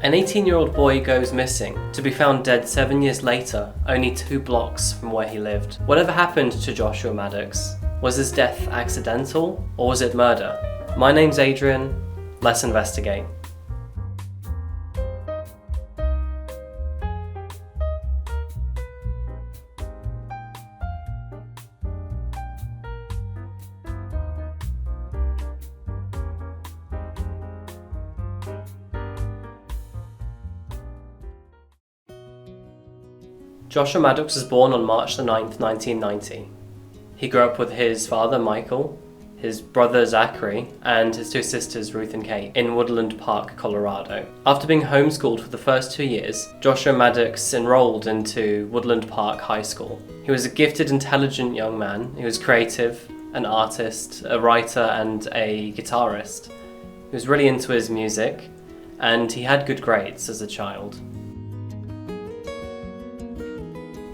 An 18-year-old boy goes missing, to be found dead 7 years later, only 2 blocks from where he lived. Whatever happened to Joshua Maddux? Was his death accidental, or was it murder? My name's Adrian, let's investigate. Joshua Maddux was born on March 9th, 1990. He grew up with his father, Michael, his brother, Zachary, and his 2 sisters, Ruth and Kate, in Woodland Park, Colorado. After being homeschooled for the first 2 years, Joshua Maddux enrolled into Woodland Park High School. He was a gifted, intelligent young man. He was creative, an artist, a writer, and a guitarist. He was really into his music, and he had good grades as a child.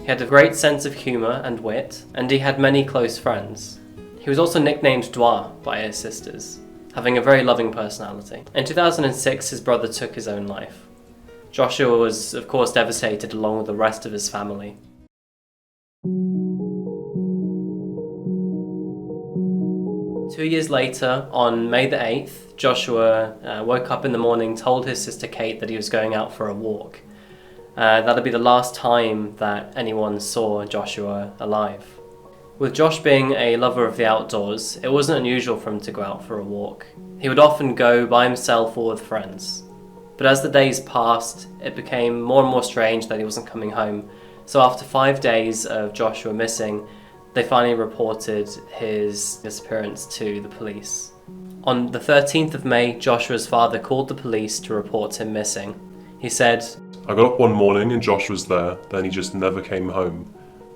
He had a great sense of humour and wit, and he had many close friends. He was also nicknamed Dois by his sisters, having a very loving personality. In 2006, his brother took his own life. Joshua was, of course, devastated along with the rest of his family. Two years later, on May the 8th, Joshua woke up in the morning, told his sister Kate that he was going out for a walk. That'll be the last time that anyone saw Joshua alive. With Josh being a lover of the outdoors, it wasn't unusual for him to go out for a walk. He would often go by himself or with friends. But as the days passed, it became more and more strange that he wasn't coming home. So after 5 days of Joshua missing, they finally reported his disappearance to the police. On the 13th of May, Joshua's father called the police to report him missing. He said, "I got up one morning and Josh was there, then he just never came home.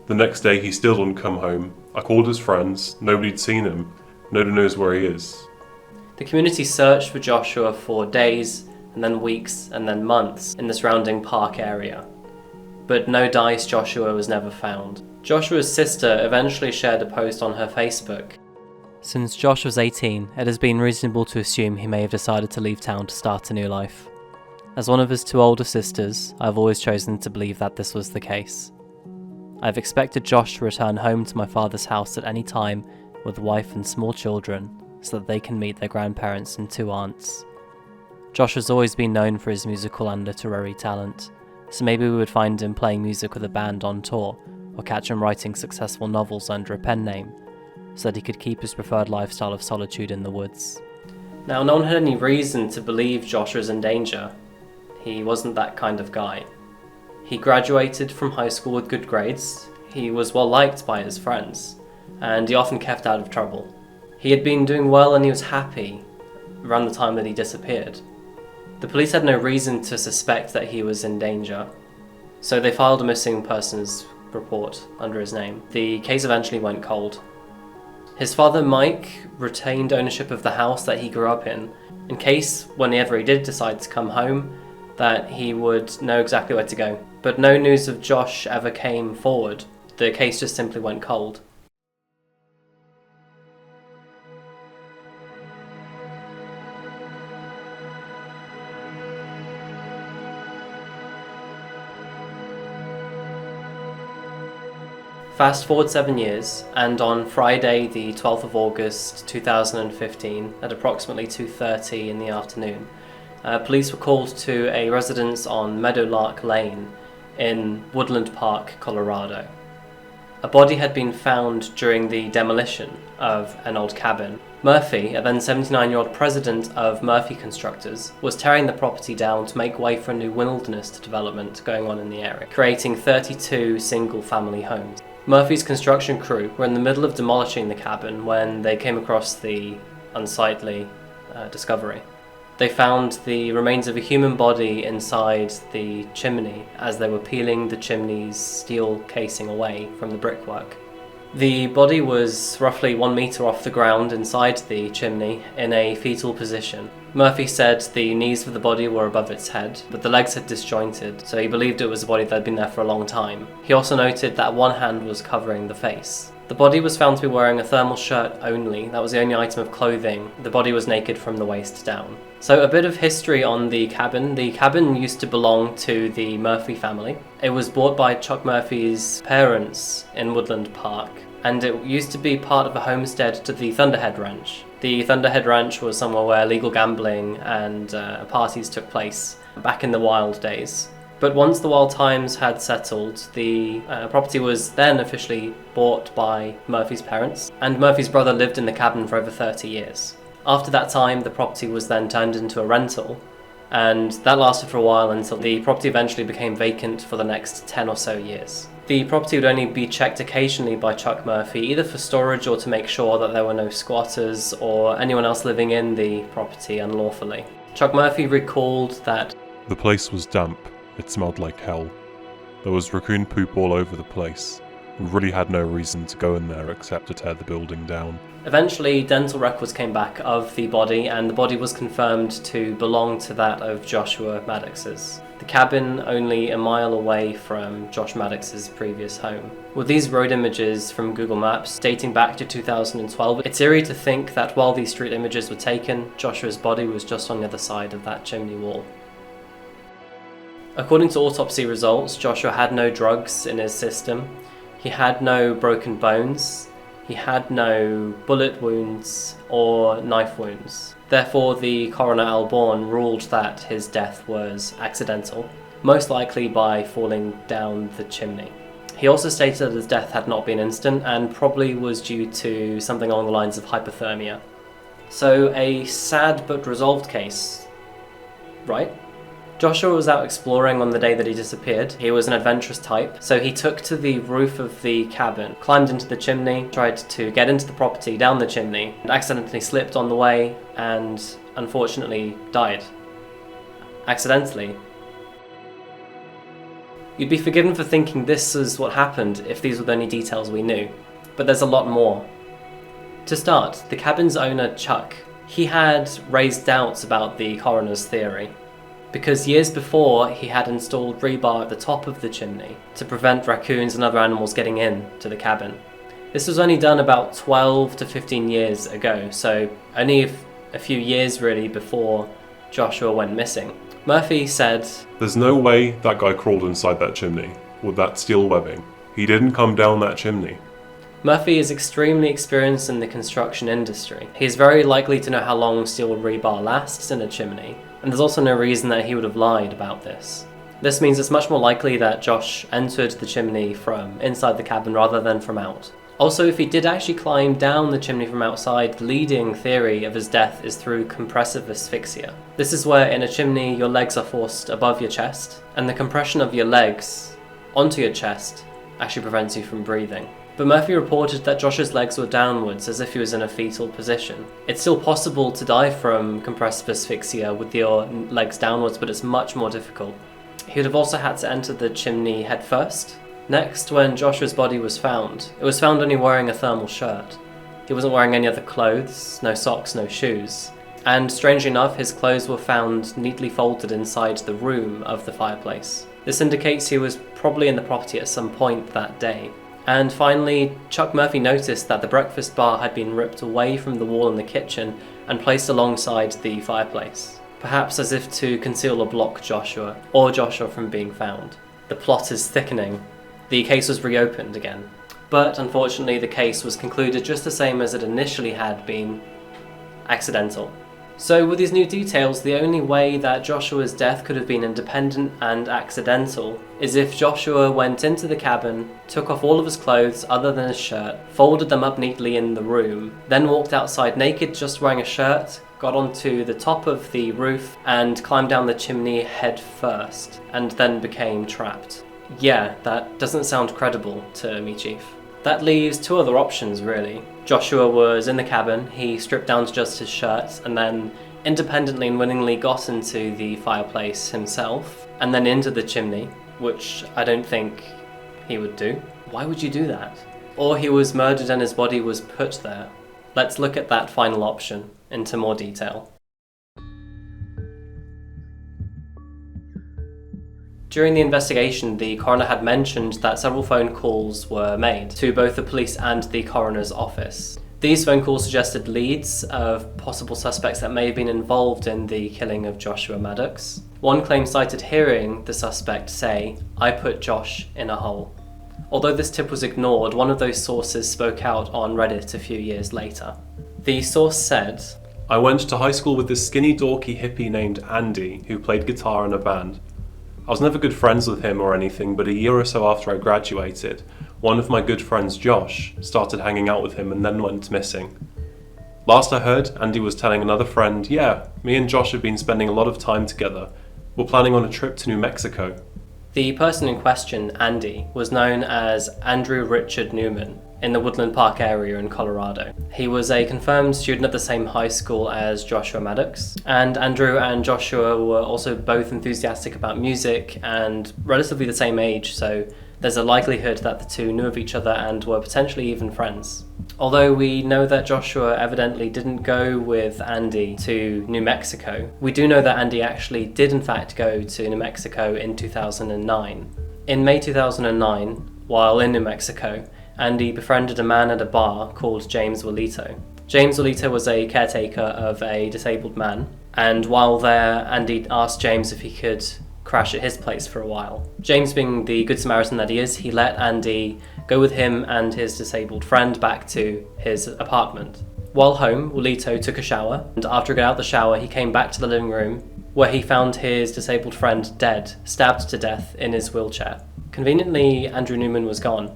The next day he still didn't come home. I called his friends, nobody'd seen him. Nobody knows where he is." The community searched for Joshua for days, and then weeks, and then months in the surrounding park area. But no dice, Joshua was never found. Joshua's sister eventually shared a post on her Facebook. Since Josh was 18, it has been reasonable to assume he may have decided to leave town to start a new life. As one of his 2 older sisters, I've always chosen to believe that this was the case. I've expected Josh to return home to my father's house at any time with a wife and small children so that they can meet their grandparents and 2 aunts. Josh has always been known for his musical and literary talent, so maybe we would find him playing music with a band on tour or catch him writing successful novels under a pen name so that he could keep his preferred lifestyle of solitude in the woods. Now, no one had any reason to believe Josh was in danger. He wasn't that kind of guy. He graduated from high school with good grades, he was well liked by his friends, and he often kept out of trouble. He had been doing well and he was happy around the time that he disappeared. The police had no reason to suspect that he was in danger, so they filed a missing persons report under his name. The case eventually went cold. His father, Mike, retained ownership of the house that he grew up in case, whenever he did decide to come home, that he would know exactly where to go. But no news of Josh ever came forward. The case just simply went cold. Fast forward 7 years, and on Friday the 12th of August 2015 at approximately 2:30 in the afternoon, police were called to a residence on Meadowlark Lane in Woodland Park, Colorado. A body had been found during the demolition of an old cabin. Murphy, a then 79-year-old president of Murphy Constructors, was tearing the property down to make way for a new wilderness development going on in the area, creating 32 single-family homes. Murphy's construction crew were in the middle of demolishing the cabin when they came across the unsightly discovery. They found the remains of a human body inside the chimney as they were peeling the chimney's steel casing away from the brickwork. The body was roughly 1 meter off the ground inside the chimney in a fetal position. Murphy said the knees of the body were above its head, but the legs had disjointed, so he believed it was a body that had been there for a long time. He also noted that one hand was covering the face. The body was found to be wearing a thermal shirt only. That was the only item of clothing. The body was naked from the waist down. So a bit of history on the cabin. The cabin used to belong to the Murphy family. It was bought by Chuck Murphy's parents in Woodland Park, and it used to be part of a homestead to the Thunderhead Ranch. The Thunderhead Ranch was somewhere where legal gambling and parties took place back in the wild days. But once the wild times had settled, the property was then officially bought by Murphy's parents, and Murphy's brother lived in the cabin for over 30 years. After that time, the property was then turned into a rental, and that lasted for a while until the property eventually became vacant for the next 10 or so years. The property would only be checked occasionally by Chuck Murphy, either for storage or to make sure that there were no squatters or anyone else living in the property unlawfully. Chuck Murphy recalled that The place was damp. It smelled like hell. There was raccoon poop all over the place. We really had no reason to go in there except to tear the building down. Eventually, dental records came back of the body, and the body was confirmed to belong to that of Joshua Maddux's. The cabin only a mile away from Josh Maddux's previous home. With these road images from Google Maps dating back to 2012, it's eerie to think that while these street images were taken, Joshua's body was just on the other side of that chimney wall. According to autopsy results, Joshua had no drugs in his system. He had no broken bones. He had no bullet wounds or knife wounds. Therefore, the coroner Al Bourne ruled that his death was accidental, most likely by falling down the chimney. He also stated that his death had not been instant and probably was due to something along the lines of hypothermia. So a sad but resolved case, right? Joshua was out exploring on the day that he disappeared. He was an adventurous type, so he took to the roof of the cabin, climbed into the chimney, tried to get into the property down the chimney, and accidentally slipped on the way and unfortunately died. Accidentally. You'd be forgiven for thinking this is what happened if these were the only details we knew, but there's a lot more. To start, the cabin's owner, Chuck, he had raised doubts about the coroner's theory, because years before he had installed rebar at the top of the chimney to prevent raccoons and other animals getting in to the cabin. This was only done about 12 to 15 years ago, so only a few years really before Joshua went missing. Murphy said, There's no way that guy crawled inside that chimney with that steel webbing. He didn't come down that chimney. Murphy is extremely experienced in the construction industry. He is very likely to know how long steel rebar lasts in a chimney, and there's also no reason that he would have lied about this. This means it's much more likely that Josh entered the chimney from inside the cabin rather than from out. Also, if he did actually climb down the chimney from outside, the leading theory of his death is through compressive asphyxia. This is where in a chimney your legs are forced above your chest, and the compression of your legs onto your chest actually prevents you from breathing. But Murphy reported that Josh's legs were downwards as if he was in a fetal position. It's still possible to die from compressive asphyxia with your legs downwards, but it's much more difficult. He would have also had to enter the chimney head first. Next, when Joshua's body was found, it was found only wearing a thermal shirt. He wasn't wearing any other clothes, no socks, no shoes. And strangely enough, his clothes were found neatly folded inside the room of the fireplace. This indicates he was probably in the property at some point that day. And finally, Chuck Murphy noticed that the breakfast bar had been ripped away from the wall in the kitchen and placed alongside the fireplace, perhaps as if to conceal or block Joshua, or Joshua from being found. The plot is thickening. The case was reopened again, but unfortunately the case was concluded just the same as it initially had been: accidental. So with these new details, the only way that Joshua's death could have been independent and accidental is if Joshua went into the cabin, took off all of his clothes other than his shirt, folded them up neatly in the room, then walked outside naked just wearing a shirt, got onto the top of the roof and climbed down the chimney head first, and then became trapped. Yeah, that doesn't sound credible to me, Chief. That leaves two other options, really. Joshua was in the cabin, he stripped down to just his shirt, and then independently and willingly got into the fireplace himself, and then into the chimney, which I don't think he would do. Why would you do that? Or he was murdered and his body was put there. Let's look at that final option into more detail. During the investigation, the coroner had mentioned that several phone calls were made to both the police and the coroner's office. These phone calls suggested leads of possible suspects that may have been involved in the killing of Joshua Maddux. One claim cited hearing the suspect say, "I put Josh in a hole." Although this tip was ignored, one of those sources spoke out on Reddit a few years later. The source said, "I went to high school with this skinny dorky hippie named Andy who played guitar in a band. I was never good friends with him or anything, but a year or so after I graduated, one of my good friends, Josh, started hanging out with him and then went missing. Last I heard, Andy was telling another friend, 'Yeah, me and Josh have been spending a lot of time together. We're planning on a trip to New Mexico.'" The person in question, Andy, was known as Andrew Richard Newman in the Woodland Park area in Colorado. He was a confirmed student at the same high school as Joshua Maddux, and Andrew and Joshua were also both enthusiastic about music and relatively the same age, so there's a likelihood that the two knew of each other and were potentially even friends. Although we know that Joshua evidently didn't go with Andy to New Mexico, we do know that Andy actually did in fact go to New Mexico in 2009. In May 2009, while in New Mexico, Andy befriended a man at a bar called James Walito. James Walito was a caretaker of a disabled man, and while there, Andy asked James if he could crash at his place for a while. James, being the good Samaritan that he is, he let Andy go with him and his disabled friend back to his apartment. While home, Walito took a shower, and after he got out the shower, he came back to the living room, where he found his disabled friend dead, stabbed to death in his wheelchair. Conveniently, Andrew Newman was gone.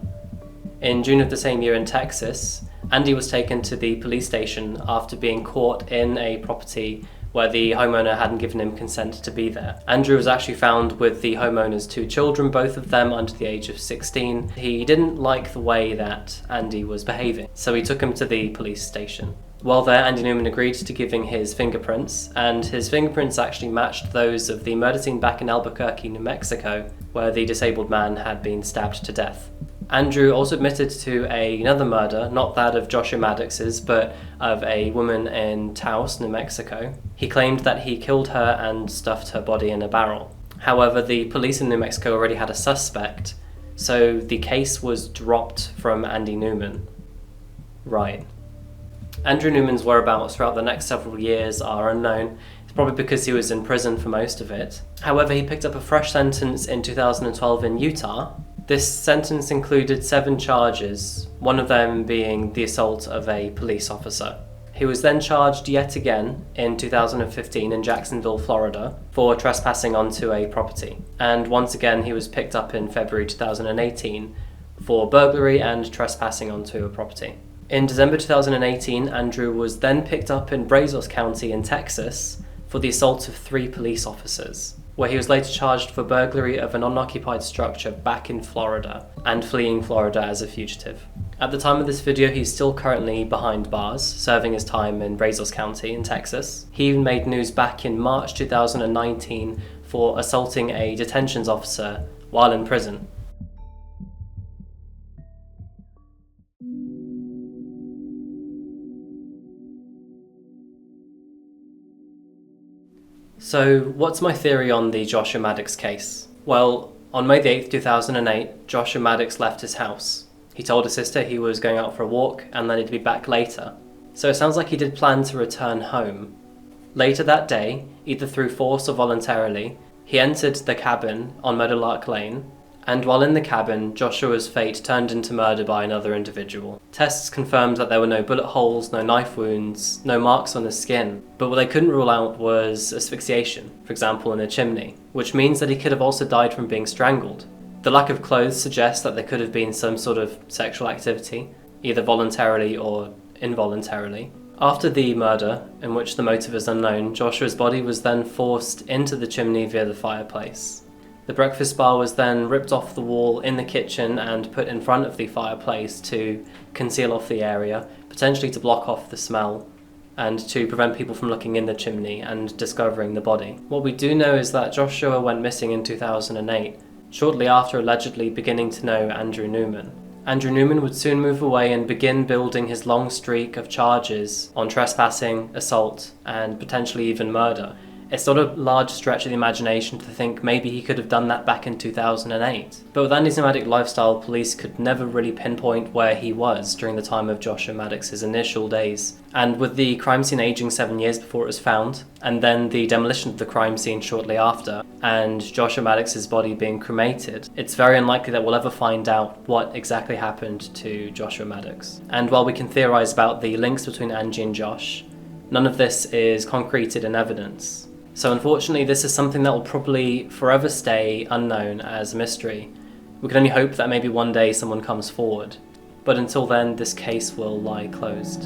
In June of the same year in Texas, Andy was taken to the police station after being caught in a property where the homeowner hadn't given him consent to be there. Andrew was actually found with the homeowner's two children, both of them under the age of 16. He didn't like the way that Andy was behaving, so he took him to the police station. While there, Andy Newman agreed to giving his fingerprints, and his fingerprints actually matched those of the murder scene back in Albuquerque, New Mexico, where the disabled man had been stabbed to death. Andrew also admitted to another murder, not that of Joshua Maddux's, but of a woman in Taos, New Mexico. He claimed that he killed her and stuffed her body in a barrel. However, the police in New Mexico already had a suspect, so the case was dropped from Andy Newman. Right. Andrew Newman's whereabouts throughout the next several years are unknown. It's probably because he was in prison for most of it. However, he picked up a fresh sentence in 2012 in Utah. This sentence included 7 charges, one of them being the assault of a police officer. He was then charged yet again in 2015 in Jacksonville, Florida, for trespassing onto a property. And once again, he was picked up in February 2018 for burglary and trespassing onto a property. In December 2018, Andrew was then picked up in Brazos County in Texas for the assault of 3 police officers, where he was later charged for burglary of an unoccupied structure back in Florida and fleeing Florida as a fugitive. At the time of this video, he's still currently behind bars, serving his time in Brazos County in Texas. He even made news back in March 2019 for assaulting a detentions officer while in prison. So, what's my theory on the Joshua Maddux case? Well, on May 8th, 2008, Joshua Maddux left his house. He told his sister he was going out for a walk and that he'd be back later. So it sounds like he did plan to return home. Later that day, either through force or voluntarily, he entered the cabin on Meadowlark Lane, and while in the cabin, Joshua's fate turned into murder by another individual. Tests confirmed that there were no bullet holes, no knife wounds, no marks on his skin, but what they couldn't rule out was asphyxiation, for example in a chimney, which means that he could have also died from being strangled. The lack of clothes suggests that there could have been some sort of sexual activity, either voluntarily or involuntarily. After the murder, in which the motive is unknown, Joshua's body was then forced into the chimney via the fireplace. The breakfast bar was then ripped off the wall in the kitchen and put in front of the fireplace to conceal off the area, potentially to block off the smell, and to prevent people from looking in the chimney and discovering the body. What we do know is that Joshua went missing in 2008, shortly after allegedly beginning to know Andrew Newman. Andrew Newman would soon move away and begin building his long streak of charges on trespassing, assault, and potentially even murder, It's not a large stretch of the imagination to think maybe he could have done that back in 2008. But with Andy's nomadic lifestyle, police could never really pinpoint where he was during the time of Joshua Maddux's initial days. And with the crime scene aging 7 years before it was found, and then the demolition of the crime scene shortly after, and Joshua Maddux's body being cremated, it's very unlikely that we'll ever find out what exactly happened to Joshua Maddux. And while we can theorise about the links between Angie and Josh, none of this is concreted in evidence. So unfortunately, this is something that will probably forever stay unknown as a mystery. We can only hope that maybe one day someone comes forward. But until then, this case will lie closed.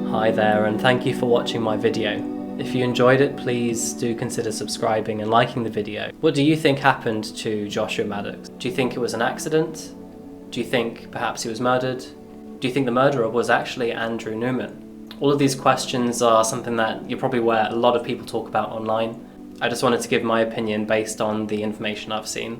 Hi there, and thank you for watching my video. If you enjoyed it, please do consider subscribing and liking the video. What do you think happened to Joshua Maddux? Do you think it was an accident? Do you think perhaps he was murdered? Do you think the murderer was actually Andrew Newman? All of these questions are something that you're probably aware a lot of people talk about online. I just wanted to give my opinion based on the information I've seen.